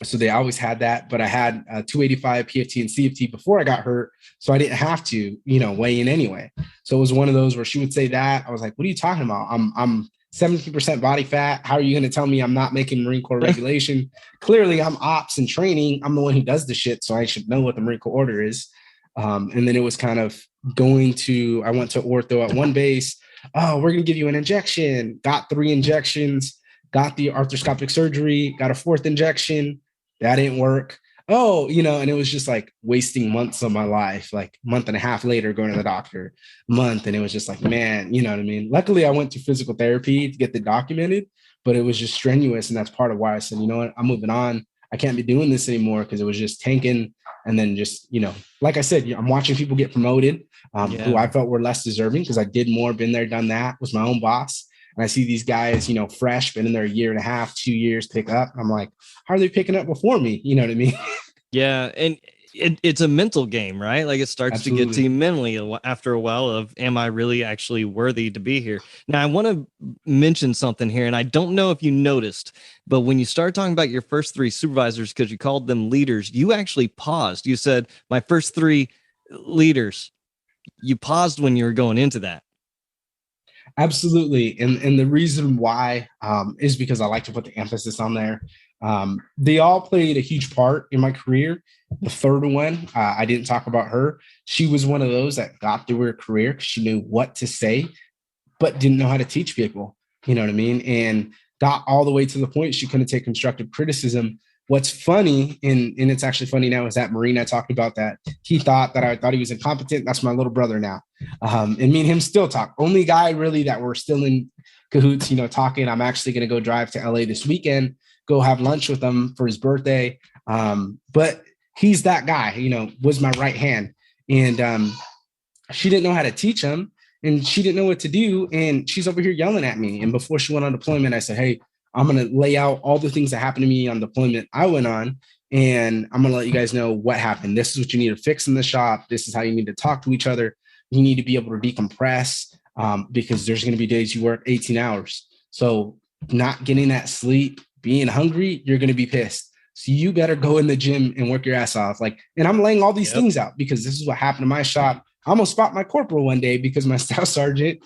So they always had that, but I had 285 PFT and CFT before I got hurt. So I didn't have to, weigh in anyway. So it was one of those where she would say that. I was like, what are you talking about? I'm 70% body fat. How are you going to tell me I'm not making Marine Corps regulation? Clearly I'm ops and training. I'm the one who does the shit. So I should know what the Marine Corps order is. And then it was kind of I went to ortho at one base. Oh, we're going to give you an injection. Got 3 injections, got the arthroscopic surgery, got a 4th injection. That didn't work. Oh, and it was just like wasting months of my life, like a month and a half later, going to the doctor month. And it was just like, man, you know what I mean? Luckily I went to physical therapy to get that documented, but it was just strenuous. And that's part of why I said, you know what, I'm moving on. I can't be doing this anymore because it was just tanking. And then just, like I said, I'm watching people get promoted who I felt were less deserving because I did more, been there, done that, was my own boss. And I see these guys, fresh, been in there a year and a half, 2 years, pick up. I'm like, how are they picking up before me? You know what I mean? Yeah. And it's a mental game, right? Like it starts Absolutely. To get to you mentally after a while of, am I really actually worthy to be here? Now, I want to mention something here, and I don't know if you noticed, but when you start talking about your first 3 supervisors, because you called them leaders, you actually paused. You said, my first 3 leaders. You paused when you were going into that. Absolutely. And the reason why is because I like to put the emphasis on there. They all played a huge part in my career. The third one, I didn't talk about her. She was one of those that got through her career because she knew what to say, but didn't know how to teach people. You know what I mean? And got all the way to the point she couldn't take constructive criticism. What's funny, and it's actually funny now, is that Marine I talked about that he thought that I thought he was incompetent. That's my little brother now. And me and him still talk. Only guy really that we're still in cahoots, talking. I'm actually going to go drive to LA this weekend, go have lunch with him for his birthday. But he's that guy, was my right hand. And she didn't know how to teach them, and she didn't know what to do. And she's over here yelling at me. And before she went on deployment, I said, hey, I'm going to lay out all the things that happened to me on deployment I went on. And I'm going to let you guys know what happened. This is what you need to fix in the shop. This is how you need to talk to each other. You need to be able to decompress, because there's going to be days you work 18 hours. So not getting that sleep, being hungry, you're going to be pissed. So you better go in the gym and work your ass off. Like, and I'm laying all these things out because this is what happened to my shop. I almost fought my corporal one day because my staff sergeant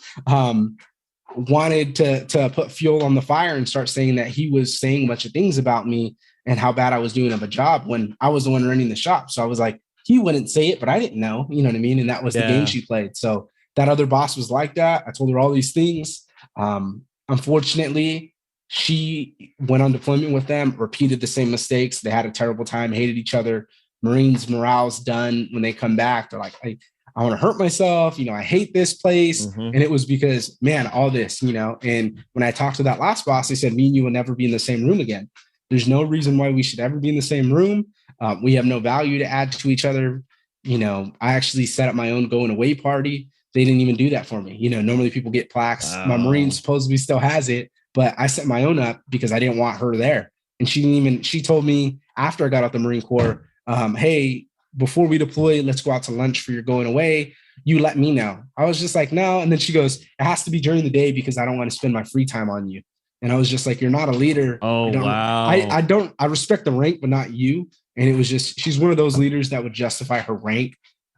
wanted to put fuel on the fire and start saying that he was saying a bunch of things about me and how bad I was doing of a job when I was the one running the shop. So I was like, he wouldn't say it, but I didn't know, you know what I mean? And that was the game she played. So that other boss was like that. I told her all these things. Unfortunately, she went on deployment with them, repeated the same mistakes. They had a terrible time, hated each other. Marines morale's done. When they come back, they're like, I want to hurt myself. You know, I hate this place. And it was because, man, all this, you know, and when I talked to that last boss, they said, me and you will never be in the same room again. There's no reason why we should ever be in the same room. We have no value to add to each other. You know, I actually set up my own going away party. They didn't even do that for me. You know, normally people get plaques. Wow. My Marine supposedly still has it, but I set my own up because I didn't want her there. And she told me after I got out the Marine Corps, hey, before we deploy, let's go out to lunch for your going away. You let me know. I was just like, no. And then she goes, it has to be during the day because I don't want to spend my free time on you. And I was just like, you're not a leader. Oh, wow. I respect the rank, but not you. And it was just, she's one of those leaders that would justify her rank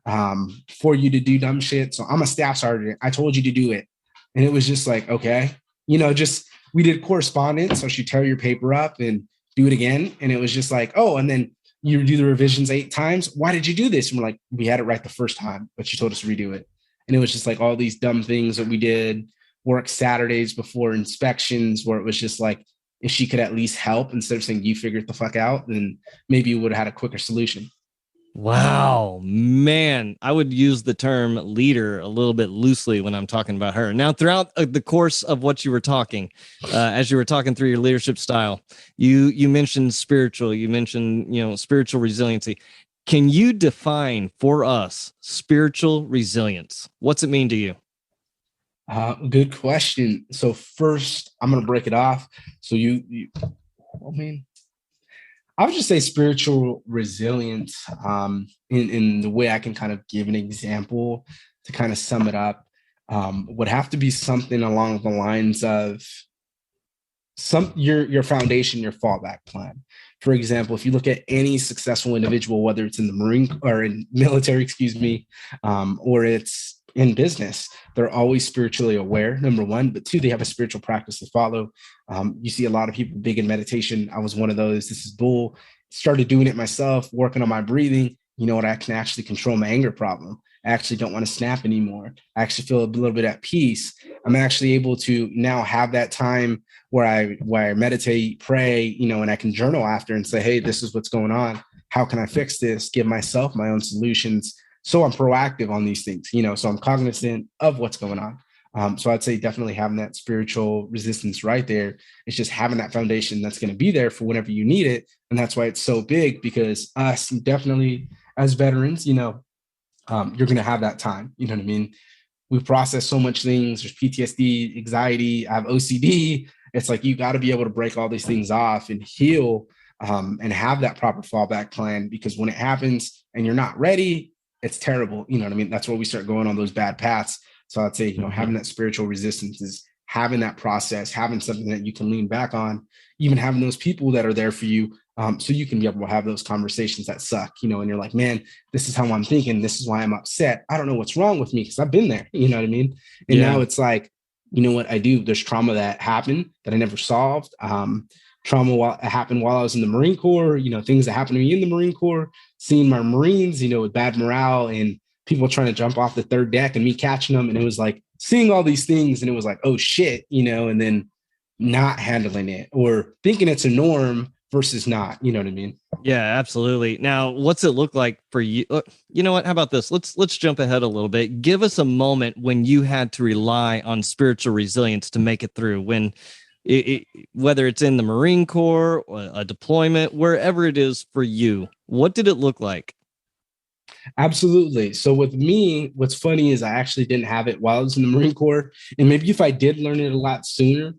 for you to do dumb shit. So I'm a staff sergeant. I told you to do it. And it was just like, okay, you know, just, we did correspondence. So she'd tear your paper up and do it again. And it was just like, oh, and then you do the revisions 8 times. Why did you do this? And we're like, we had it right the first time, but you told us to redo it. And it was just like all these dumb things that we did, work Saturdays before inspections, where it was just like, if she could at least help instead of saying, you figure it the fuck out, then maybe you would have had a quicker solution. Wow, man. I would use the term leader a little bit loosely when I'm talking about her. Now, throughout the course of what you were talking, as you were talking through your leadership style, you mentioned spiritual, you mentioned, you know, spiritual resiliency. Can you define for us spiritual resilience? What's it mean to you? Good question. So first, I'm going to break it off. So I would just say spiritual resilience, in the way I can kind of give an example to kind of sum it up, would have to be something along the lines of your foundation, your fallback plan. For example, if you look at any successful individual, whether it's in the Marine or in military, or it's in business, they're always spiritually aware, number one, but 2, they have a spiritual practice to follow. You see a lot of people big in meditation. I was one of those. This is bull. Started doing it myself, working on my breathing. You know what? I can actually control my anger problem. I actually don't want to snap anymore. I actually feel a little bit at peace. I'm actually able to now have that time where I meditate, pray, you know, and I can journal after and say, hey, this is what's going on. How can I fix this? Give myself my own solutions. So I'm proactive on these things, you know, so I'm cognizant of what's going on. So I'd say definitely having that spiritual resistance right there. It's just having that foundation that's going to be there for whenever you need it. And that's why it's so big, because us definitely as veterans, you know, you're going to have that time. You know what I mean? We process so much things. There's PTSD, anxiety, I have OCD. It's like, you got to be able to break all these things off and heal, and have that proper fallback plan, because when it happens and you're not ready, it's terrible. You know what I mean? That's where we start going on those bad paths. So I'd say, you know, having that spiritual resistance is having that process, having something that you can lean back on, even having those people that are there for you. So you can be able to have those conversations that suck, you know, and you're like, man, this is how I'm thinking. This is why I'm upset. I don't know what's wrong with me, because I've been there, you know what I mean? And now it's like, you know what I do? There's trauma that happened that I never solved. Trauma happened while I was in the Marine Corps, you know, things that happened to me in the Marine Corps, seeing my Marines, you know, with bad morale and people trying to jump off the 3rd deck and me catching them. And it was like seeing all these things, and it was like, oh shit, you know, and then not handling it or thinking it's a norm versus not, you know what I mean? Yeah, absolutely. Now, what's it look like for you? You know what? How about this? Let's jump ahead a little bit. Give us a moment when you had to rely on spiritual resilience to make it through, when whether it's in the Marine Corps or a deployment, wherever it is for you. What did it look like? Absolutely. So with me, what's funny is I actually didn't have it while I was in the Marine Corps. And maybe if I did learn it a lot sooner,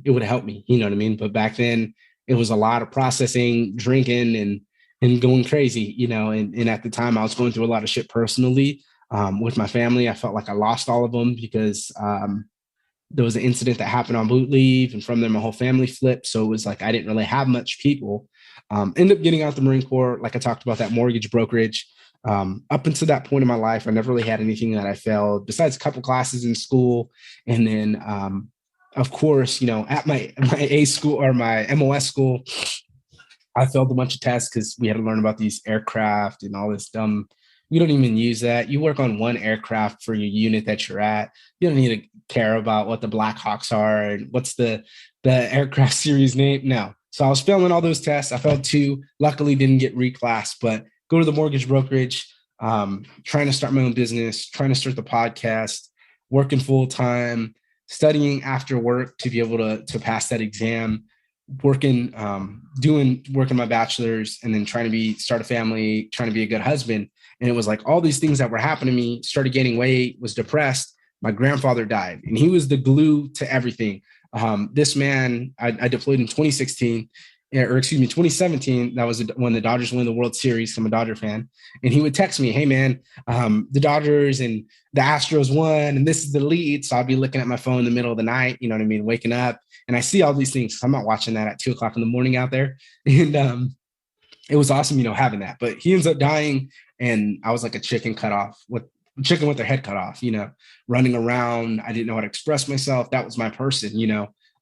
it would help me. You know what I mean? But back then it was a lot of processing, drinking and going crazy, and at the time I was going through a lot of shit personally with my family. I felt like I lost all of them because there was an incident that happened on boot leave, and from there my whole family flipped. So it was like I didn't really have much people. Ended up getting out the Marine Corps, like I talked about, that mortgage brokerage. Up until that point in my life, I never really had anything that I failed besides a couple classes in school. And then, of course, at my A school or my MOS school, I failed a bunch of tests because we had to learn about these aircraft and all this dumb. We don't even use that. You work on one aircraft for your unit that you're at. You don't need to care about what the Black Hawks are and what's the aircraft series name. No. So I was failing all those tests. I failed two. Luckily, didn't get reclassed, but go to the mortgage brokerage, trying to start my own business, trying to start the podcast, working full time, studying after work to be able to pass that exam, working my bachelor's, and then trying to start a family, trying to be a good husband. And it was like all these things that were happening to me. Started gaining weight, was depressed. My grandfather died, and he was the glue to everything. This man, I deployed in 2016, or excuse me, 2017. That was when the Dodgers won the World Series. I'm a Dodger fan. And he would text me, hey man, the Dodgers and the Astros won, and this is the lead. So I'd be looking at my phone in the middle of the night, you know what I mean? Waking up, and I see all these things. I'm not watching that at 2:00 in the morning out there. And it was awesome, having that, but he ends up dying. And I was like a chicken with their head cut off, running around. I didn't know how to express myself. That was my person,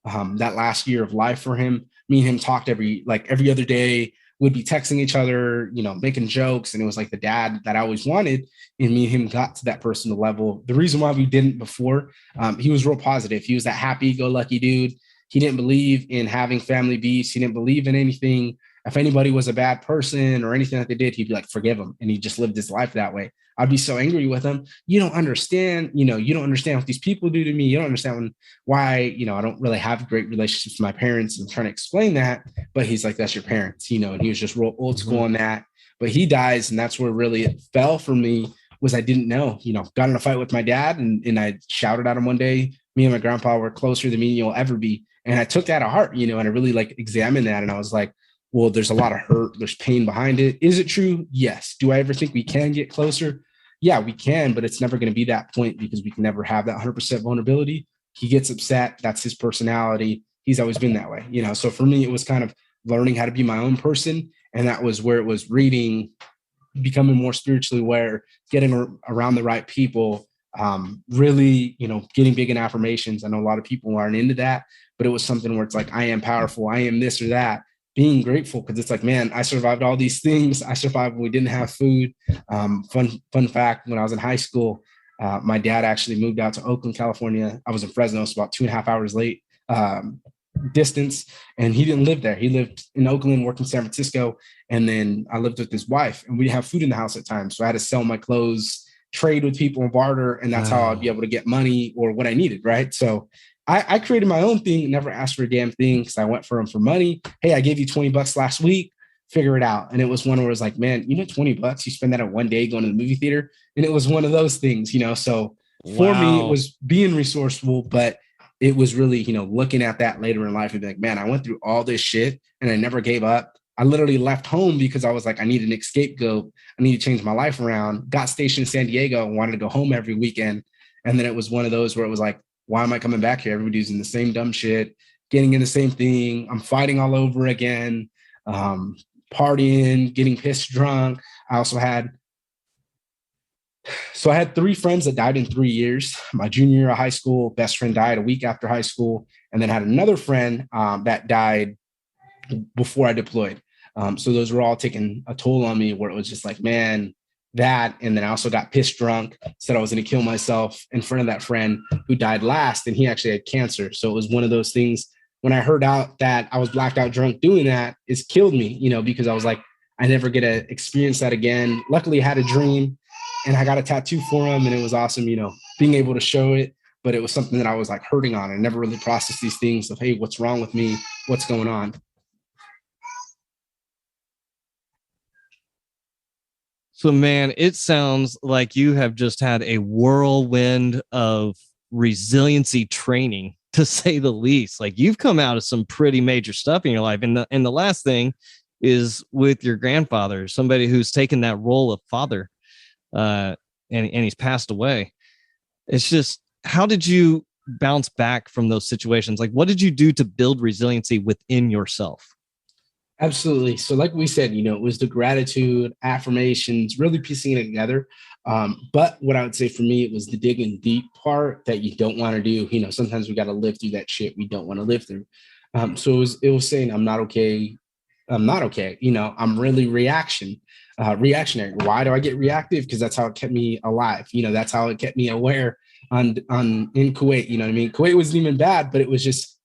that last year of life for him. Me and him talked every other day. We'd be texting each other, making jokes. And it was like the dad that I always wanted. And me and him got to that personal level. The reason why we didn't before, he was real positive. He was that happy-go-lucky dude. He didn't believe in having family beefs. He didn't believe in anything. If anybody was a bad person or anything that they did, he'd be like, forgive them. And he just lived his life that way. I'd be so angry with him. You don't understand, you don't understand what these people do to me. You don't understand why, I don't really have great relationships with my parents, and trying to explain that. But he's like, that's your parents, and he was just real old school on that. But he dies. And that's where really it fell for me, was I didn't know, got in a fight with my dad, and I shouted at him one day. Me and my grandpa were closer than me and you'll ever be. And I took that to heart, and I really examined that. And I was like, well, there's a lot of hurt. There's pain behind it. Is it true? Yes. Do I ever think we can get closer? Yeah, we can, but it's never going to be that point, because we can never have that 100% vulnerability. He gets upset. That's his personality. He's always been that way, So for me, it was kind of learning how to be my own person. And that was where it was reading, becoming more spiritually aware, getting around the right people, really, getting big in affirmations. I know a lot of people aren't into that, but it was something where it's like, I am powerful. I am this or that. Being grateful, because it's like, man, I survived all these things. I survived when we didn't have food. Fun fact, when I was in high school, my dad actually moved out to Oakland, California. I was in Fresno, so about 2.5 hours late distance. And he didn't live there. He lived in Oakland, worked in San Francisco. And then I lived with his wife, and we didn't have food in the house at times. So I had to sell my clothes, trade with people, and barter. And that's how I'd be able to get money or what I needed, right? So I created my own thing, never asked for a damn thing, because I went for him for money. Hey, I gave you $20 last week, figure it out. And it was one where it was like, man, $20, you spend that in one day going to the movie theater. And it was one of those things, So for me, it was being resourceful, but it was really, looking at that later in life and be like, man, I went through all this shit and I never gave up. I literally left home because I was like, I need an scapegoat. I need to change my life around. Got stationed in San Diego and wanted to go home every weekend. And then it was one of those where it was like, why am I coming back here? Everybody's in the same dumb shit, getting in the same thing. I'm fighting all over again, partying, getting pissed drunk. I had 3 friends that died in 3 years. My junior year of high school, best friend died a week after high school. And then had another friend that died before I deployed. So those were all taking a toll on me, where it was just like, man, that. And then I also got pissed drunk, said I was going to kill myself in front of that friend who died last. And he actually had cancer. So it was one of those things. When I heard out that I was blacked out drunk doing that, it's killed me, because I was like, I never get to experience that again. Luckily I had a dream and I got a tattoo for him, and it was awesome, being able to show it. But it was something that I was like hurting on. I never really processed these things of, hey, what's wrong with me? What's going on? So, man, it sounds like you have just had a whirlwind of resiliency training, to say the least. Like, you've come out of some pretty major stuff in your life. And the last thing is with your grandfather, somebody who's taken that role of father, and he's passed away. It's just, how did you bounce back from those situations? Like, what did you do to build resiliency within yourself? Absolutely. So, like we said, it was the gratitude, affirmations, really piecing it together. But what I would say for me, it was the digging deep part that you don't want to do. Sometimes we got to live through that shit we don't want to live through. So it was saying, I'm not okay. I'm not okay. I'm really reactionary. Why do I get reactive? Because that's how it kept me alive. That's how it kept me aware in Kuwait. You know what I mean? Kuwait wasn't even bad, but it was just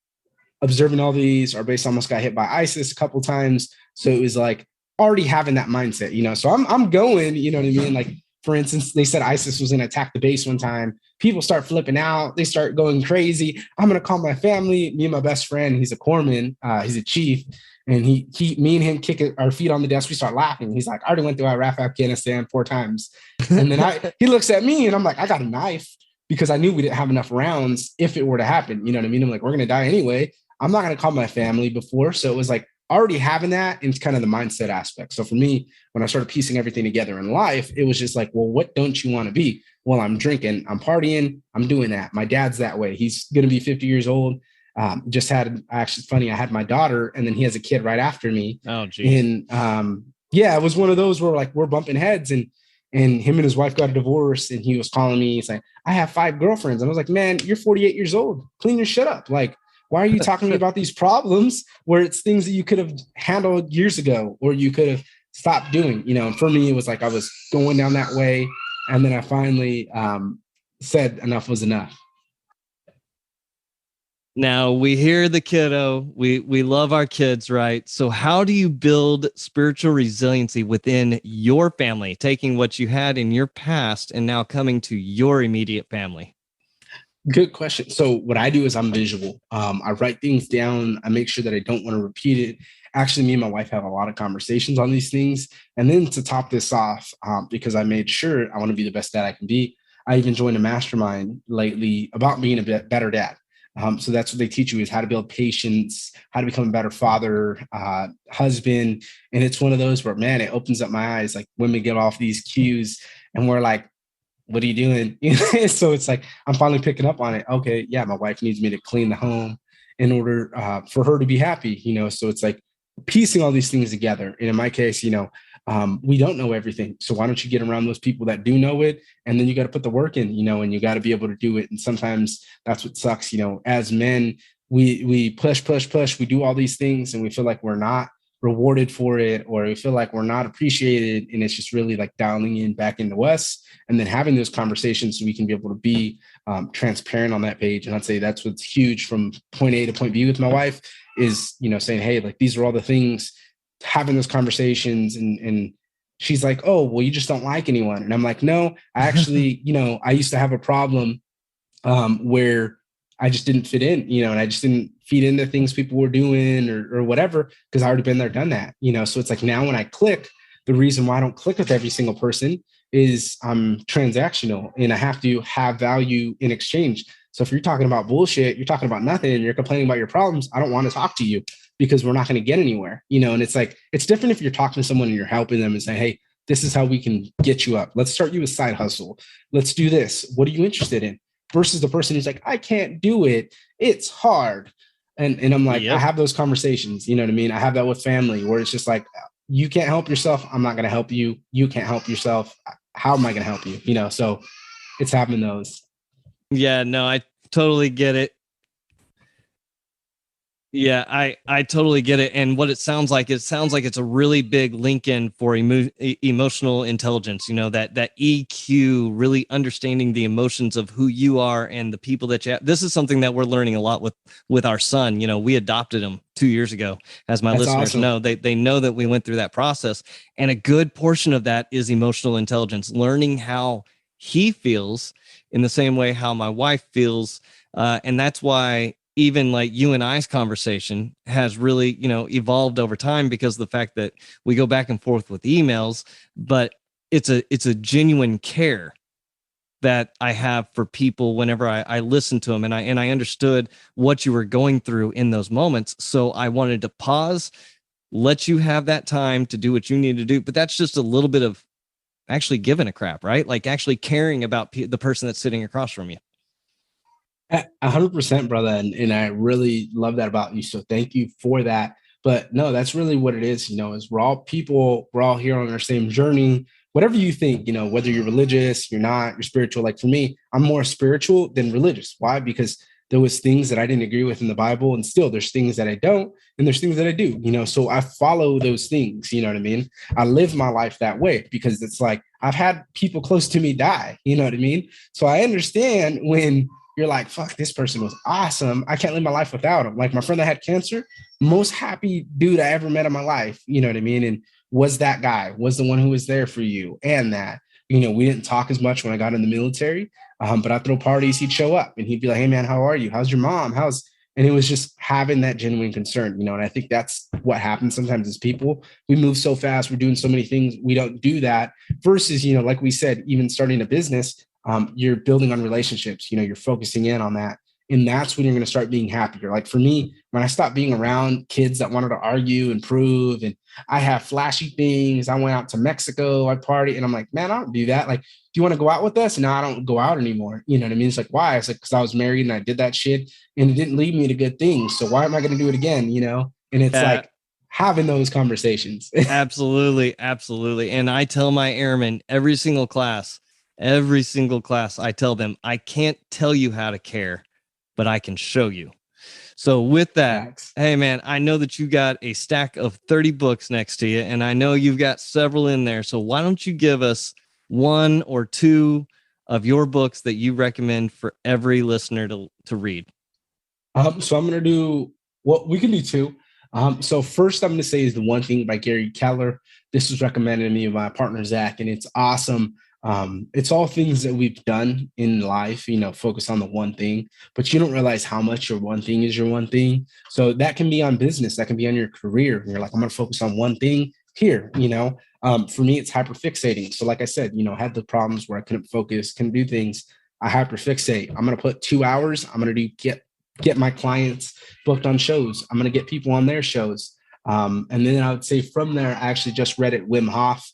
observing all these. Our base almost got hit by ISIS a couple times. So it was like already having that mindset, so I'm going, you know what I mean? Like, for instance, they said ISIS was going to attack the base one time. People start flipping out. They start going crazy. I'm going to call my family. Me and my best friend, he's a corpsman, he's a chief. And me and him kick our feet on the desk. We start laughing. He's like, I already went through Iraq, Afghanistan 4 times. And then he looks at me and I'm like, I got a knife, because I knew we didn't have enough rounds if it were to happen. You know what I mean? I'm like, we're going to die anyway. I'm not going to call my family before. So it was like already having that, and it's kind of the mindset aspect. So for me, when I started piecing everything together in life, it was just like, well, what don't you want to be? Well, I'm drinking, I'm partying, I'm doing that. My dad's that way. He's going to be 50 years old. Actually, funny, I had my daughter, and then he has a kid right after me. Oh, geez. And it was one of those where like we're bumping heads, and him and his wife got a divorce, and he was calling me saying, I have 5 girlfriends. And I was like, man, you're 48 years old. Clean your shit up. Like, why are you talking to me about these problems where it's things that you could have handled years ago, or you could have stopped doing? And for me, it was like I was going down that way. And then I finally said enough was enough. Now we hear the kiddo. We love our kids, right? So how do you build spiritual resiliency within your family, taking what you had in your past and now coming to your immediate family? Good question. So what I do is I'm visual. I write things down. I make sure that I don't want to repeat it. Actually, me and my wife have a lot of conversations on these things. And then to top this off, because I made sure I want to be the best dad I can be, I even joined a mastermind lately about being a better dad. So that's what they teach you, is how to build patience, how to become a better father, husband. And it's one of those where, man, it opens up my eyes. Like, when we get off these cues and we're like, what are you doing? So it's like, I'm finally picking up on it. Okay, yeah, my wife needs me to clean the home in order for her to be happy, So it's like piecing all these things together. And in my case, we don't know everything. So why don't you get around those people that do know it? And then you got to put the work in, and you got to be able to do it. And sometimes that's what sucks, as men, we push, we do all these things, and we feel like we're not rewarded for it, or we feel like we're not appreciated. And it's just really like dialing in back into us, and then having those conversations so we can be able to be transparent on that page. And I'd say that's what's huge from point A to point B with my wife is, saying, hey, like, these are all the things, having those conversations. And she's like, oh, well, you just don't like anyone. And I'm like, no, I actually, I used to have a problem where I just didn't fit in, and I just didn't feed into things people were doing or whatever, because I already been there, done that, So it's like, now when I click, the reason why I don't click with every single person is I'm transactional, and I have to have value in exchange. So if you're talking about bullshit, you're talking about nothing, and you're complaining about your problems, I don't want to talk to you, because we're not going to get anywhere, And it's like, it's different if you're talking to someone and you're helping them and saying, hey, this is how we can get you up. Let's start you a side hustle. Let's do this. What are you interested in? Versus the person who's like, I can't do it. It's hard. And I'm like, yep. I have those conversations, you know what I mean? I have that with family, where it's just like, you can't help yourself. I'm not going to help you. You can't help yourself. How am I going to help you? So it's having those. Yeah, no, I totally get it. Yeah, I totally get it. And what it sounds like it's a really big link in for emotional intelligence, that EQ, really understanding the emotions of who you are and the people that you have. This is something that we're learning a lot with our son. We adopted him 2 years ago, as my listeners awesome. Know. They know that we went through that process. And a good portion of that is emotional intelligence, learning how he feels in the same way how my wife feels. And that's why even like you and I's conversation has really, evolved over time, because of the fact that we go back and forth with emails, but it's a genuine care that I have for people whenever I listen to them, and I understood what you were going through in those moments. So I wanted to pause, let you have that time to do what you need to do. But that's just a little bit of actually giving a crap, right? Like actually caring about the person that's sitting across from you. 100%, brother. And I really love that about you. So thank you for that. But no, that's really what it is, is we're all people, we're all here on our same journey. Whatever you think, whether you're religious, you're not, you're spiritual. Like for me, I'm more spiritual than religious. Why? Because there was things that I didn't agree with in the Bible, and still there's things that I don't, and there's things that I do, so I follow those things, you know what I mean? I live my life that way because it's like, I've had people close to me die, you know what I mean? So I understand when you're like, fuck, this person was awesome. I can't live my life without him. Like my friend that had cancer, most happy dude I ever met in my life, you know what I mean? And was that guy, was the one who was there for you. And that, we didn't talk as much when I got in the military, but I'd throw parties, he'd show up and he'd be like, hey man, how are you? How's your mom? And it was just having that genuine concern, and I think that's what happens sometimes as people. We move so fast, we're doing so many things, we don't do that versus, like we said, even starting a business, you're building on relationships, you're focusing in on that. And that's when you're going to start being happier. Like for me, when I stopped being around kids that wanted to argue and prove, and I have flashy things, I went out to Mexico, I party, and I'm like, man, I don't do that. Like, do you want to go out with us? No, I don't go out anymore. You know what I mean? It's like, why? It's like, because I was married and I did that shit and it didn't lead me to good things. So why am I going to do it again? And it's like having those conversations. Absolutely. Absolutely. And I tell my airmen every single class, I tell them, I can't tell you how to care, but I can show you. So with that, Thanks. Hey man, I know that you got a stack of 30 books next to you, and I know you've got several in there. So why don't you give us one or two of your books that you recommend for every listener to read? So I'm going to do we can do two. So first I'm going to say is The One Thing by Gary Keller. This was recommended to me by my partner, Zach, and it's awesome. It's all things that we've done in life, focus on the one thing, but you don't realize how much your one thing is your one thing. So that can be on business, that can be on your career. And you're like, I'm going to focus on one thing here, for me, it's hyperfixating. So like I said, I had the problems where I couldn't focus, couldn't do things. I hyperfixate. I'm going to put 2 hours. I'm going to get my clients booked on shows. I'm going to get people on their shows. And then I would say from there, I actually just read it, Wim Hof,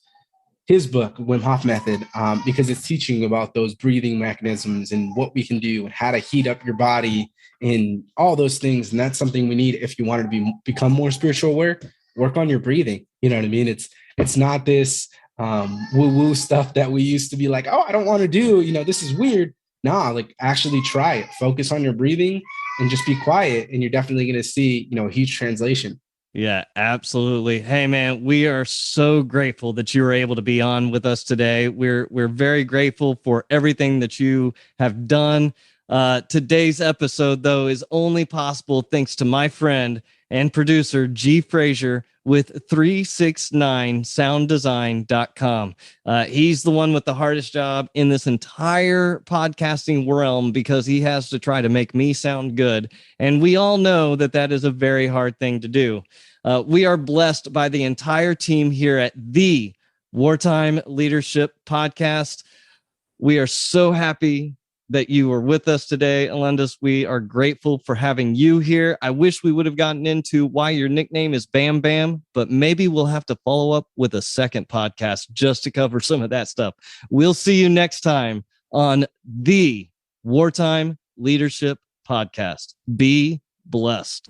his book, Wim Hof Method, because it's teaching about those breathing mechanisms and what we can do and how to heat up your body and all those things. And that's something we need if you want to become more spiritual aware. Work on your breathing. You know what I mean? It's not this woo-woo stuff that we used to be like, oh, I don't want to do, this is weird. Nah, like actually try it. Focus on your breathing and just be quiet. And you're definitely going to see, a huge translation. Yeah, absolutely. Hey, man, we are so grateful that you were able to be on with us today. We're very grateful for everything that you have done. Today's episode, though, is only possible thanks to my friend and producer, G. Frazier, with 369sounddesign.com. He's the one with the hardest job in this entire podcasting realm because he has to try to make me sound good. And we all know that is a very hard thing to do. We are blessed by the entire team here at the Wartime Leadership Podcast. We are so happy that you were with us today, Alundas. We are grateful for having you here. I wish we would have gotten into why your nickname is Bam Bam, but maybe we'll have to follow up with a second podcast just to cover some of that stuff. We'll see you next time on the Wartime Leadership Podcast. Be blessed.